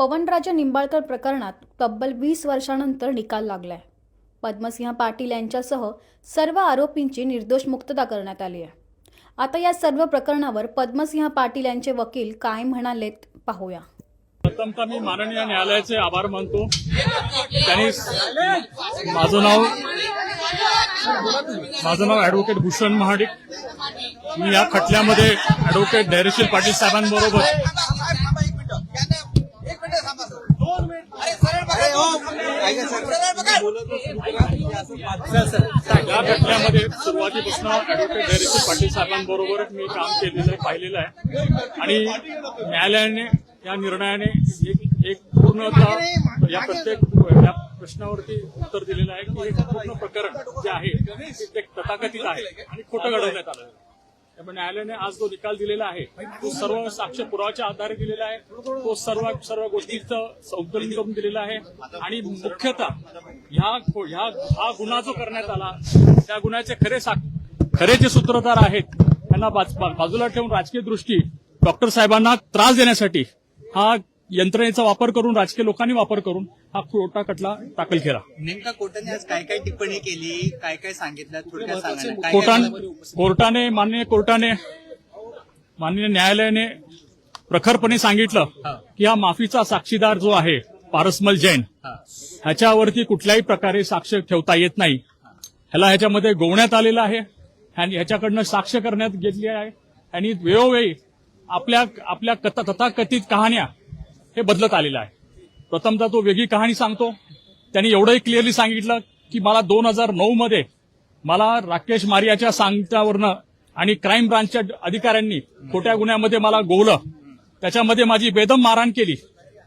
पवनराजे निंबाळकर प्रकरणात तब्बल 20 वर्षांनंतर निकाल लागलाय। पद्मसिंह पाटील यांच्यासह सर्व आरोपींची निर्दोष मुक्तता करण्यात आली आहे। आता या सर्व प्रकरणावर पद्मसिंह पाटील यांचे वकील काय म्हणालेत पाहूया। प्रथमतः मी माननीय न्यायालयाचे आभार मानतो। त्यांनी माझं नाव ॲडव्होकेट भूषण महाडिक। मी या खटल्यामध्ये ॲडव्होकेट धैर्यशील पाटील साहेबांबरोबर या खटल्यामध्ये सुरुवातीपासून ॲडव्होकेट धैर्यशील पाटील साहेबांबरोबर मी काम केलेलं आहे, पाहिलेलं आहे आणि न्यायालयाने या निर्णयाने एक पूर्णतः या प्रत्येक या प्रश्नावरती उत्तर दिलेलं आहे की हे पूर्ण प्रकरण जे आहे ते तथाकथित आहे आणि खोटं घडवण्यात आलं आहे। त्यामुळे न्यायालयाने आज जो निकाल दिलेला आहे तो सर्व साक्ष पुराव्याच्या आधारे दिलेला आहे। तो सर्व गोष्टींचं संकलन करून दिलेला आहे आणि मुख्यतः हा गुन्हा जो करण्यात आला त्या गुन्ह्याचे खरे जे सूत्रधार आहेत त्यांना बाजूला ठेवून राजकीय दृष्टी डॉक्टर साहेबांना त्रास देण्यासाठी हा यंत्रणेचा वापर करून राजकीय लोकांनी वापर करून हा खोटा खटला दाखल केला। नेमका कोर्टाने आज काय काय टिप्पणी केली, काय काय सांगितलं थोडक्यात सांगा। माननीय न्यायालयाने प्रखरपणे सांगितलं की हा माफीचा साक्षीदार जो आहे पारसमल जैन ह्याच्यावरती कुठल्याही प्रकारे साक्ष ठेवता येत नाही। ह्याच्यामध्ये गोवण्यात आलेलं आहे आणि ह्याच्याकडनं साक्ष करण्यात घेतली आहे आणि वेळोवेळी आपल्या तथाकथित कहाण्या हे बदलत आलेलं आहे। प्रथमतः तो वेगळी कहाणी सांगतो। त्यांनी एवढंही क्लिअरली सांगितलं की मला 2009 मध्ये मला राकेश मारियाच्या सांगण्यावरनं आणि क्राईम ब्रांचच्या अधिकाऱ्यांनी खोट्या गुन्ह्यामध्ये मला गोवलं, त्याच्यामध्ये माझी बेदम मारहाण केली,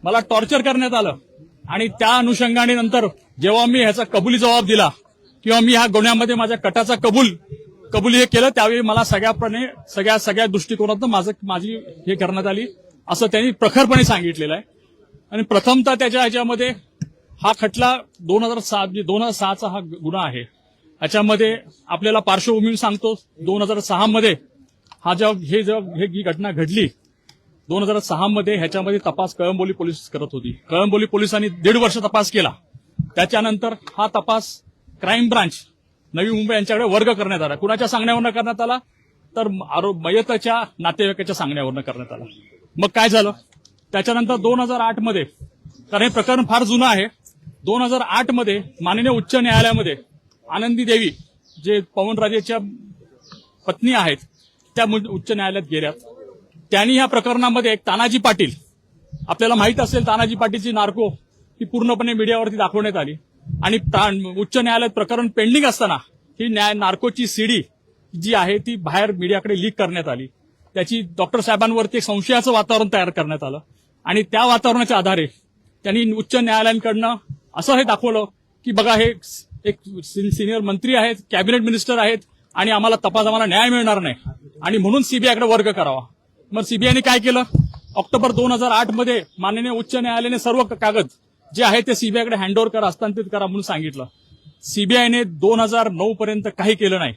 मला टॉर्चर करण्यात आलं आणि त्या अनुषंगाने नंतर जेव्हा मी ह्याचा कबुली जबाब दिला किंवा मी ह्या गुन्ह्यामध्ये माझ्या कटाचा कबुली हे केलं त्यावेळी मला सगळ्या दृष्टिकोनातून माझी हे करण्यात आली असं त्यांनी प्रखरपणे सांगितलेलं आहे। आणि प्रथमतः त्याच्या ह्याच्यामध्ये हा खटला 2006चा हा गुन्हा आहे। ह्याच्यामध्ये आपल्याला पार्श्वभूमी सांगतो 2006 मध्ये ही घटना घडली 2006 मध्ये ह्याच्यामध्ये तपास कळंबोली पोलीस करत होती। कळंबोली पोलिसांनी 1.5 वर्ष तपास केला। त्याच्यानंतर हा तपास क्राईम ब्रांच नवी मुंबई यांच्याकडे वर्ग करण्यात आला। कुणाच्या सांगण्यावरनं करण्यात आला तर मयताच्या नातेवाईकाच्या सांगण्यावरनं करण्यात आला। मग काय झालं त्याच्यानंतर 2008 मध्ये, कारण हे प्रकरण फार जुनं आहे, 2008 मध्ये माननीय उच्च न्यायालयामध्ये आनंदी देवी जे पवनराजेच्या पत्नी आहेत त्या उच्च न्यायालयात गेल्यात। त्यांनी या प्रकरणामध्ये एक तानाजी पाटील, आपल्याला माहित असेल तानाजी पाटीलची नार्को ही पूर्णपणे मीडियावरती दाखवण्यात आली आणि उच्च न्यायालयात प्रकरण पेंडिंग असताना ही नार्कोची सीडी जी आहे ती बाहेर मीडियाकडे लीक करण्यात आली। त्याची डॉक्टर साहेबांवरती एक संशयाचं वातावरण तयार करण्यात आलं आणि त्या वातावरणाच्या आधारे त्यांनी उच्च न्यायालयाकडनं असं हे दाखवलं की बघा हे एक सिनियर मंत्री आहेत, कॅबिनेट मिनिस्टर आहेत आणि आम्हाला न्याय मिळणार नाही आणि म्हणून सीबीआयकडे वर्ग करावा। मग सीबीआयने काय केलं, ऑक्टोबर 2008 मध्ये माननीय उच्च न्यायालयाने सर्व कागद जे आहे ते सीबीआयकडे हँडओव्हर करा, हस्तांतरित करा म्हणून सांगितलं। सीबीआयने 2009 पर्यंत काही केलं नाही,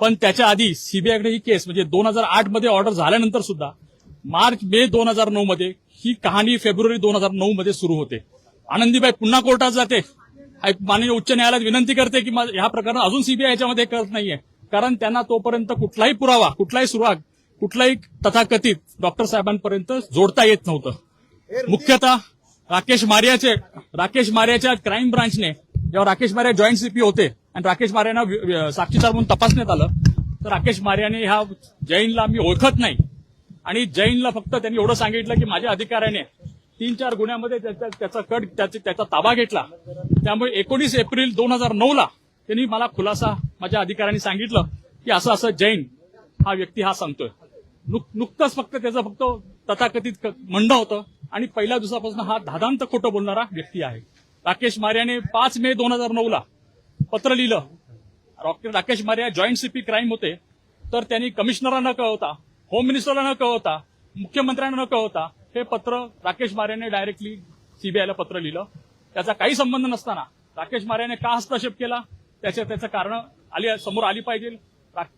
पण त्याच्या आधी सीबीआयकडे ही केस म्हणजे 2008 मध्ये ऑर्डर झाल्यानंतर सुद्धा मे 2009 मध्ये ही कहाणी फेब्रुवारी 2009 मध्ये सुरू होते। आनंदीबाई पुन्हा कोर्टात जाते, माननीय उच्च न्यायालयात विनंती करते की ह्या प्रकरण अजून सीबीआय याच्यामध्ये करत नाहीये, कारण त्यांना तोपर्यंत कुठलाही पुरावा, कुठलाही सुराग, कुठलाही तथाकथित डॉक्टर साहेबांपर्यंत जोडता येत नव्हतं। मुख्यतः राकेश मारियाच्या क्राईम ब्रांचने जेव्हा राकेश मारिया जॉईंट सीपी होते आणि राकेश मारियांना साक्षीदार म्हणून तपासण्यात आलं तर राकेश मारियाने ह्या जैनला मी ओळखत नाही आणि जैनला फक्त त्यांनी एवढं सांगितलं की माझ्या अधिकाऱ्याने 3-4 गुन्ह्यामध्ये त्याचा ताबा घेतला। त्यामुळे 19 एप्रिल 2009 त्यांनी मला खुलासा माझ्या अधिकाऱ्यांनी सांगितलं की असं जैन हा व्यक्ती हा सांगतोय। नुकतंच फक्त त्याचं तथाकथित म्हणणं होतं आणि पहिल्या दिवसापासून हा धादांत खोटं बोलणारा व्यक्ती आहे। राकेश मारियाने 5 मे 2009 पत्र लिहिलं। Rakesh Maria joint CP crime होते तर त्यांनी कमिशनरांना न कळवता, होम मिनिस्टरला न कळवता, मुख्यमंत्र्यांना न कळवता हे पत्र राकेश मारियाने डायरेक्टली सीबीआयला पत्र लिहिलं। त्याचा काही संबंध नसताना राकेश मारियाने का हस्तक्षेप केला त्याचं कारण समोर आली पाहिजे,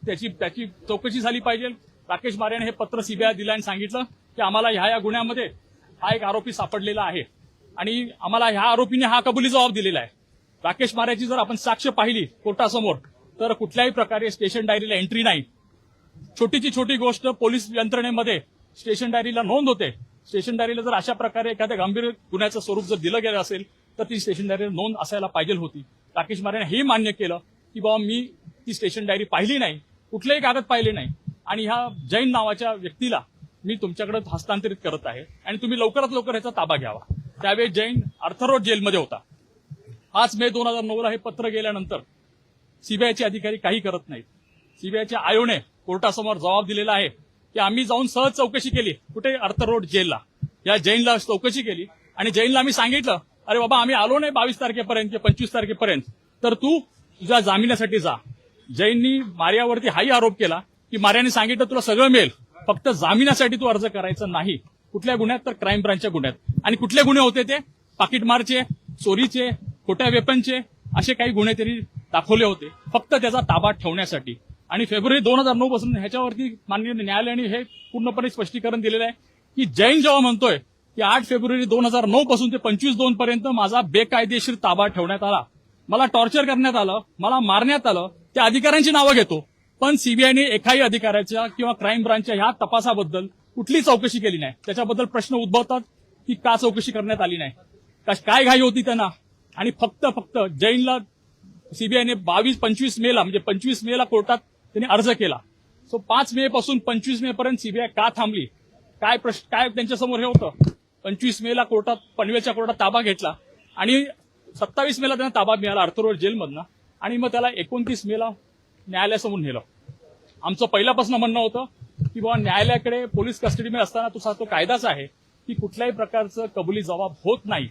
त्याची चौकशी झाली पाहिजे। राकेश मारियाने हे पत्र सीबीआय दिलं आणि सांगितलं की आम्हाला ह्या गुन्ह्यामध्ये हा एक आरोपी सापडलेला आहे आणि आम्हाला ह्या आरोपीने हा कबुली जबाब दिलेला आहे. राकेश माऱ्याची जर आपण साक्ष पाहिली कोर्टासमोर तर कुठल्याही प्रकारे स्टेशन डायरीला एंट्री नाही. छोटीची छोटी गोष्ट पोलीस यंत्रणेमध्ये स्टेशन डायरीला नोंद होते. स्टेशन डायरीला जर अशा प्रकारे एखाद्या गंभीर गुन्ह्याचं स्वरूप जर दिलं गेलं असेल तर ती स्टेशन डायरीला नोंद असायला पाहिजे होती. राकेश मारेने हे मान्य केलं की बाबा मी ती स्टेशन डायरी पाहिली नाही, कुठलेही कागद पाहिले नाही आणि ह्या जैन नावाच्या व्यक्तीला मी तुमच्याकडे हस्तांतरित करत आहे आणि तुम्ही लवकरात लवकर ह्याचा ताबा घ्यावा. त्यावेळी जैन अर्थरोड जेलमध्ये होता. 5 मे 2009 हे पत्र गेल्यानंतर सीबीआयचे अधिकारी काही करत नाहीत. सीबीआयच्या आयोने कोर्टासमोर जबाब दिलेला आहे की आम्ही जाऊन सहज चौकशी केली. कुठे? अर्थरोड जेलला. या जैनला चौकशी केली आणि जैनला आम्ही सांगितलं अरे बाबा आम्ही आलो नाही 22 तारखेपर्यंत किंवा 25 तारखेपर्यंत, तर तू तुझ्या जामिनासाठी जा. जैननी मार्यावरती हाही आरोप केला की मार्याने सांगितलं तुला सगळं मिळेल, फक्त जामिनासाठी तू अर्ज करायचा नाही. कुठल्या गुन्ह्यात? तर क्राईम ब्रांचच्या गुन्ह्यात. आणि कुठले गुन्हे होते ते? पाकिटमारचे, चोरीचे, खोट्या वेपनचे, असे काही गुन्हे त्यांनी दाखवले होते फक्त त्याचा ताबा ठेवण्यासाठी. आणि फेब्रुवारी 2009 पासून ह्याच्यावरती माननीय न्यायालयाने हे पूर्णपणे स्पष्टीकरण दिलेलं आहे की जैन जेव्हा म्हणतोय की 8 फेब्रुवारी 2009 पासून ते 25/2 पर्यंत माझा बेकायदेशीर ताबा ठेवण्यात आला, मला टॉर्चर करण्यात आलं, मला मारण्यात आलं, त्या अधिकाऱ्यांची नावं घेतो, पण सीबीआयने एकाही अधिकाऱ्याच्या किंवा क्राईम ब्रांचच्या ह्या तपासाबद्दल कुठली चौकशी केली नाही. त्याच्याबद्दल प्रश्न उद्भवतात की का चौकशी करण्यात आली नाही, काय घाई होती त्यांना. आणि फक्त जैनला सीबीआयने 22-25 मेला म्हणजे 25 मेला कोर्टात त्यांनी अर्ज केला. सो 5 मे पासून 25 मे पर्यंत सीबीआय का थांबली? काय त्यांच्यासमोर हे होतं? 25 मेला कोर्टात पनवेलच्या कोर्टात ताबा घेतला आणि 27 मेला त्यांना ताबा मिळाला अर्थरोड जेलमधनं आणि मग त्याला 29 मेला न्यायालयासमोर नेलं. आमचं पहिल्यापासून म्हणणं होतं की बाबा न्यायालयाकडे पोलीस कस्टडीमध्ये असताना तो कायदाच आहे की कुठल्याही प्रकारचं कबुली जबाब होत नाही.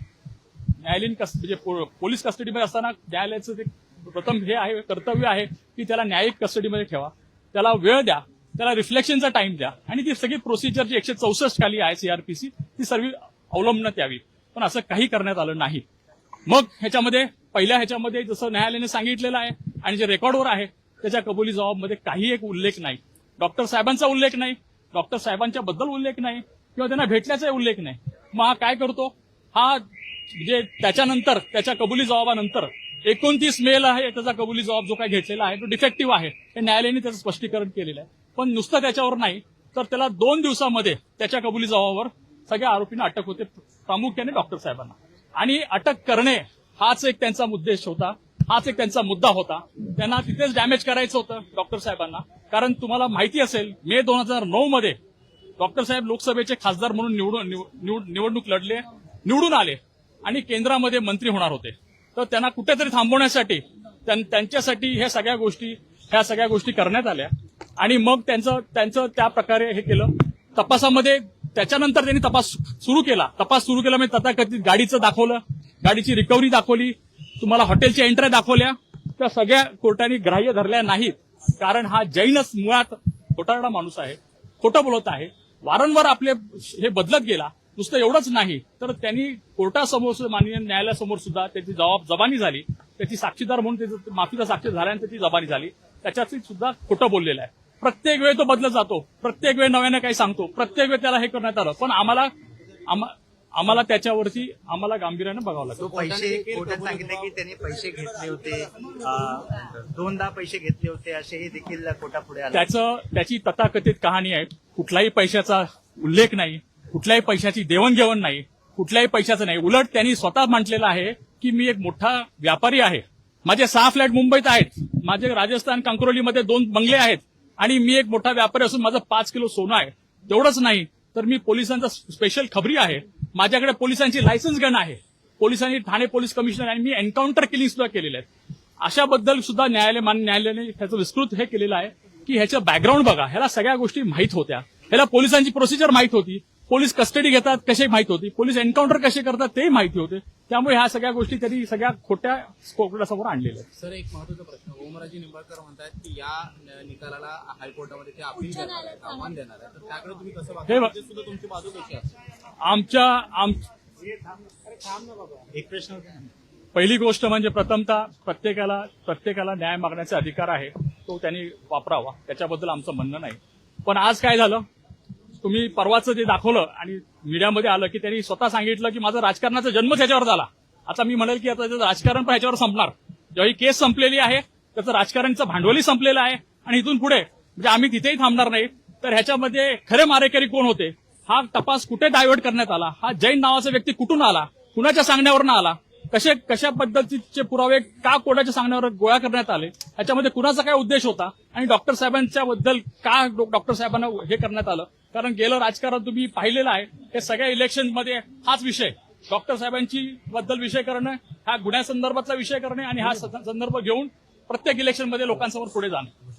न्यायालयीन म्हणजे पोलीस कस्टडीमध्ये असताना न्यायालयाचं ते प्रथम हे आहे, कर्तव्य आहे की त्याला न्यायिक कस्टडीमध्ये ठेवा, त्याला वेळ द्या, त्याला रिफ्लेक्शनचा टाइम द्या आणि ती सगळी प्रोसिजर जी 164 खाली आहे सीआरपीसी ती सर्व अवलंबण्यात यावी. पण असं काही करण्यात आलं नाही. मग ह्याच्यामध्ये जसं न्यायालयाने सांगितलेलं आहे आणि जे रेकॉर्डवर आहे त्याच्या कबुली जबाबमध्ये काही एक उल्लेख नाही. डॉक्टर साहेबांचा उल्लेख नाही, डॉक्टर साहेबांच्या बद्दल उल्लेख नाही किंवा त्यांना भेटल्याचा उल्लेख नाही. मग हा काय करतो? हा म्हणजे त्याच्यानंतर त्याच्या कबुली जबाबानंतर 29 मेला आहे त्याचा कबुली जबाब जो काय घेतलेला आहे तो डिफेक्टिव्ह आहे हे न्यायालयाने त्याचं स्पष्टीकरण केलेलं आहे. पण नुसतं त्याच्यावर नाही तर त्याला 2 दिवसामध्ये त्याच्या कबुली जबाबावर सगळ्या आरोपींना अटक होते, प्रामुख्याने डॉक्टर साहेबांना. आणि अटक करणे हाच एक त्यांचा उद्देश होता, हाच एक त्यांचा मुद्दा होता. त्यांना तिथेच डॅमेज करायचं होतं डॉक्टर साहेबांना. कारण तुम्हाला माहिती असेल मे 2009 मध्ये डॉक्टर साहेब लोकसभेचे खासदार म्हणून निवडणूक लढले, निवडून आले आणि केंद्रामध्ये मंत्री होणार होते. तर त्यांना कुठेतरी थांबवण्यासाठी त्यांच्यासाठी ह्या सगळ्या गोष्टी करण्यात आल्या आणि मग त्यांचं त्या प्रकारे हे केलं. तपासामध्ये त्याच्यानंतर त्यांनी तपास सुरू केला म्हणजे तथाकथित गाडीचं दाखवलं, गाडीची रिकव्हरी दाखवली, तुम्हाला हॉटेलच्या एंट्र्या दाखवल्या, त्या सगळ्या कोर्टाने ग्राह्य धरल्या नाहीत. कारण हा जैनच मुळात खोटारडा माणूस आहे, खोटं बोलत आहे, वारंवार आपले हे बदलत गेला. नुसतं एवढंच नाही तर त्यांनी कोर्टासमोर माननीय न्यायालयासमोर सुद्धा त्याची जबानी झाली, त्याची साक्षीदार म्हणून त्याची माफीचा साक्षी झाल्यानंतर त्याची जबानी झाली, त्याच्यात सुद्धा खोटं बोललेलं आहे. प्रत्येक वेळ तो बदलत जातो, प्रत्येक वेळ नव्यानं काही सांगतो, प्रत्येक वेळ त्याला हे करण्यात आलं. पण आम्हाला त्याच्यावरती गांभीर्यानं बघावं लागतं. पैसे कोर्टात सांगितले की त्यांनी पैसे घेतले होते, 2दा पैसे घेतले होते असेही देखील कोर्टापुढे आले. त्याची तथाकथित कहाणी आहे. कुठलाही पैशाचा उल्लेख नाही, कुठल्याही पैशाची देवणघेवण नाही, कुठल्याही पैशाचं नाही. उलट त्यांनी स्वतः म्हटलेलं आहे की मी एक मोठा व्यापारी आहे, माझे 6 फ्लॅट मुंबईत आहेत, माझे राजस्थान कंक्रोलीमध्ये 2 बंगले आहेत आणि मी एक मोठा व्यापारी असून माझं 5 किलो सोनं आहे. तेवढंच नाही तर मी पोलिसांचा स्पेशल खबरी आहे, माझ्याकडे पोलिसांची लायसन्स गन आहे, पोलिसांनी ठाणे पोलीस कमिशनर आणि मी एन्काउंटर किलिंग सुद्धा केलेले आहेत. अशाबद्दल सुद्धा न्यायालयाने त्याचं विस्तृत हे केलेलं आहे की ह्याचं बॅकग्राऊंड बघा. ह्याला सगळ्या गोष्टी माहीत होत्या, ह्याला पोलिसांची प्रोसिजर माहीत होती, पोलीस कस्टडी घेतात कशी माहिती होती, पोलीस एन्काउंटर कसे करतात ते माहिती होते. त्यामुळे ह्या सगळ्या गोष्टी त्यांनी सगळ्या खोट्या कोर्टासमोर आणलेल्या आहेत. सर, एक महत्त्वाचा प्रश्न, ओमराजे निंबाळकर म्हणतात की या निकालाला हायकोर्टामध्ये ते अपील करणार आहेत, आव्हान देणार आहे, तर त्याकडे तुम्ही कसं बघता? सुद्धा तुमची बाजू कशी असते? एक प्रश्न होता. पहिली गोष्ट म्हणजे प्रथमतः प्रत्येकाला न्याय मागण्याचा अधिकार आहे, तो त्यांनी वापरावा, त्याच्याबद्दल आमचं म्हणणं नाही. पण आज काय झालं, तुम्ही परवाचं जे दाखवलं आणि मीडियामध्ये आलं की त्यांनी स्वतः सांगितलं की माझा राजकारणाचा जन्मच ह्याच्यावर झाला. आता मी म्हणेल की आता त्याचं राजकारण पण ह्याच्यावर संपणार. जेव्हा ही केस संपलेली आहे त्याचं राजकारणचं भांडवली संपलेलं आहे आणि इथून पुढे म्हणजे आम्ही तिथेही थांबणार नाही. तर ह्याच्यामध्ये खरे मारेकरी कोण होते, हा तपास कुठे डायव्हर्ट करण्यात आला, हा जैन नावाचा व्यक्ती कुठून आला, कुणाच्या सांगण्यावरनं आला, कशा पद्धतीचे पुरावे का कोणाच्या सांगण्यावर गोळा करण्यात आले, ह्याच्यामध्ये कुणाचा काय उद्देश होता आणि डॉक्टर साहेबांच्या बद्दल का डॉक्टर साहेबांना हे करण्यात आलं. कारण गेलं राजकारण तुम्ही पाहिलेलं आहे, हे सगळ्या इलेक्शनमध्ये हाच विषय, डॉक्टर साहेबांची बद्दल विषय करणं, हा गुन्ह्यासंदर्भातला विषय करणे आणि हा संदर्भ घेऊन प्रत्येक इलेक्शनमध्ये लोकांसमोर पुढे जाणं.